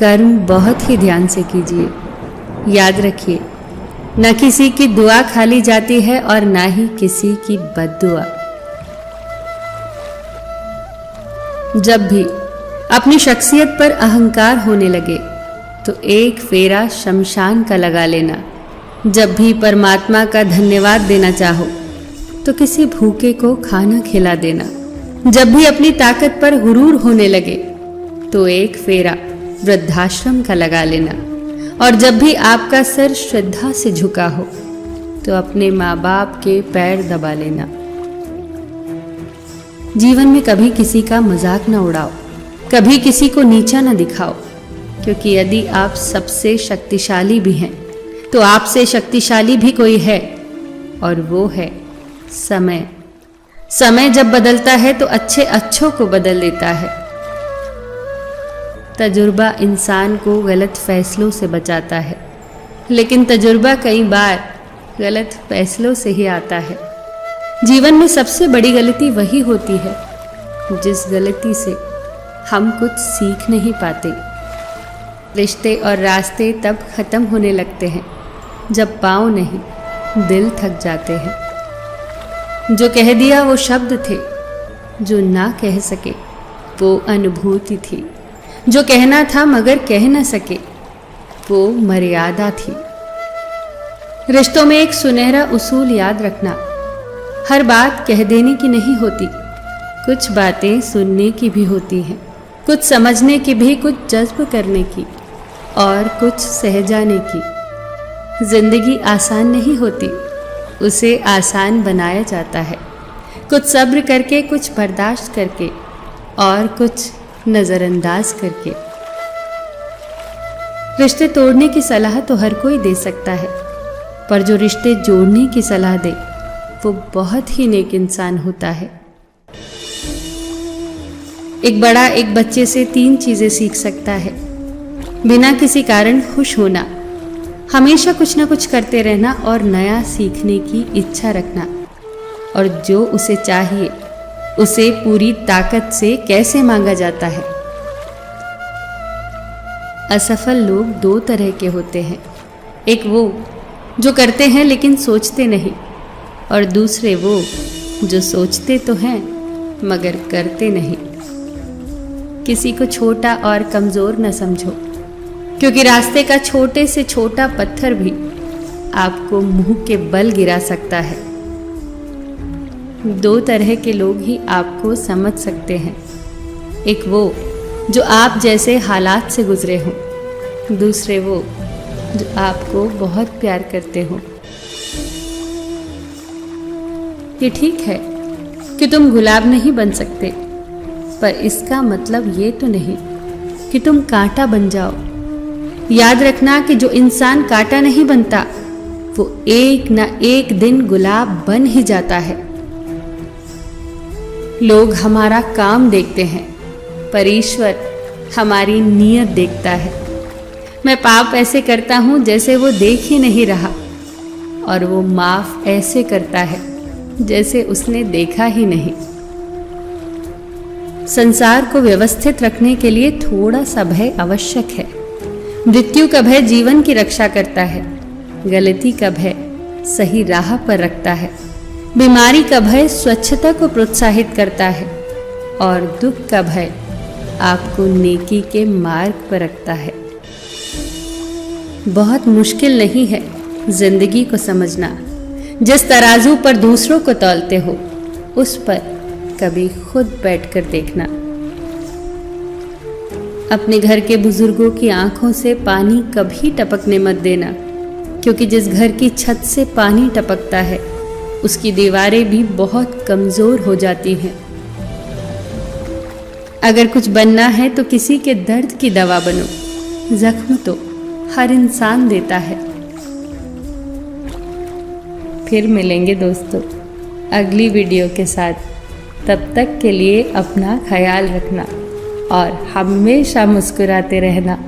कर्म बहुत ही ध्यान से कीजिए। याद रखिए, न किसी की दुआ खाली जाती है और ना ही किसी की बद्दुआ। जब भी अपनी शख्सियत पर अहंकार होने लगे तो एक फेरा शमशान का लगा लेना। जब भी परमात्मा का धन्यवाद देना चाहो तो किसी भूखे को खाना खिला देना। जब भी अपनी ताकत पर गुरूर होने लगे तो एक फेरा वृद्धाश्रम का लगा लेना। और जब भी आपका सर श्रद्धा से झुका हो तो अपने माँ बाप के पैर दबा लेना। जीवन में कभी किसी का मजाक न उड़ाओ, कभी किसी को नीचा न दिखाओ, क्योंकि यदि आप सबसे शक्तिशाली भी हैं तो आपसे शक्तिशाली भी कोई है, और वो है समय। समय जब बदलता है तो अच्छे अच्छों को बदल देता है। तजुर्बा इंसान को गलत फैसलों से बचाता है, लेकिन तजुर्बा कई बार गलत फैसलों से ही आता है। जीवन में सबसे बड़ी गलती वही होती है जिस गलती से हम कुछ सीख नहीं पाते। रिश्ते और रास्ते तब खत्म होने लगते हैं जब पाँव नहीं दिल थक जाते हैं। जो कह दिया वो शब्द थे, जो ना कह सके वो अनुभूति थी। जो कहना था मगर कह न सके वो मर्यादा थी। रिश्तों में एक सुनहरा उसूल याद रखना, हर बात कह देने की नहीं होती। कुछ बातें सुनने की भी होती हैं, कुछ समझने की भी, कुछ जज्ब करने की और कुछ सह जाने की। जिंदगी आसान नहीं होती, उसे आसान बनाया जाता है। कुछ सब्र करके, कुछ बर्दाश्त करके और कुछ नज़रअंदाज करके। रिश्ते तोड़ने की सलाह तो हर कोई दे सकता है, पर जो रिश्ते जोड़ने की सलाह दे वो बहुत ही नेक इंसान होता है। एक बड़ा एक बच्चे से 3 चीजें सीख सकता है। बिना किसी कारण खुश होना, हमेशा कुछ ना कुछ करते रहना और नया सीखने की इच्छा रखना, और जो उसे चाहिए उसे पूरी ताकत से कैसे मांगा जाता है। असफल लोग 2 तरह के होते हैं, एक वो जो करते हैं लेकिन सोचते नहीं, और दूसरे वो जो सोचते तो हैं मगर करते नहीं। किसी को छोटा और कमज़ोर न समझो, क्योंकि रास्ते का छोटे से छोटा पत्थर भी आपको मुंह के बल गिरा सकता है। 2 तरह के लोग ही आपको समझ सकते हैं, एक वो जो आप जैसे हालात से गुजरे हों, दूसरे वो जो आपको बहुत प्यार करते हो। ये ठीक है कि तुम गुलाब नहीं बन सकते, पर इसका मतलब ये तो नहीं कि तुम कांटा बन जाओ। याद रखना कि जो इंसान कांटा नहीं बनता वो एक ना एक दिन गुलाब बन ही जाता है। लोग हमारा काम देखते हैं, पर ईश्वर हमारी नीयत देखता है। मैं पाप ऐसे करता हूं जैसे वो देख ही नहीं रहा, और वो माफ ऐसे करता है जैसे उसने देखा ही नहीं। संसार को व्यवस्थित रखने के लिए थोड़ा सा भय आवश्यक है। मृत्यु का भय जीवन की रक्षा करता है, गलती का भय सही राह पर रखता है, बीमारी का भय स्वच्छता को प्रोत्साहित करता है, और दुख का भय आपको नेकी के मार्ग पर रखता है। बहुत मुश्किल नहीं है जिंदगी को समझना। जिस तराजू पर दूसरों को तौलते हो उस पर कभी खुद बैठकर देखना। अपने घर के बुजुर्गों की आंखों से पानी कभी टपकने मत देना, क्योंकि जिस घर की छत से पानी टपकता है उसकी दीवारें भी बहुत कमजोर हो जाती हैं। अगर कुछ बनना है तो किसी के दर्द की दवा बनो। जख्म तो हर इंसान देता है। फिर मिलेंगे दोस्तों अगली वीडियो के साथ। तब तक के लिए अपना ख्याल रखना और हमेशा मुस्कुराते रहना।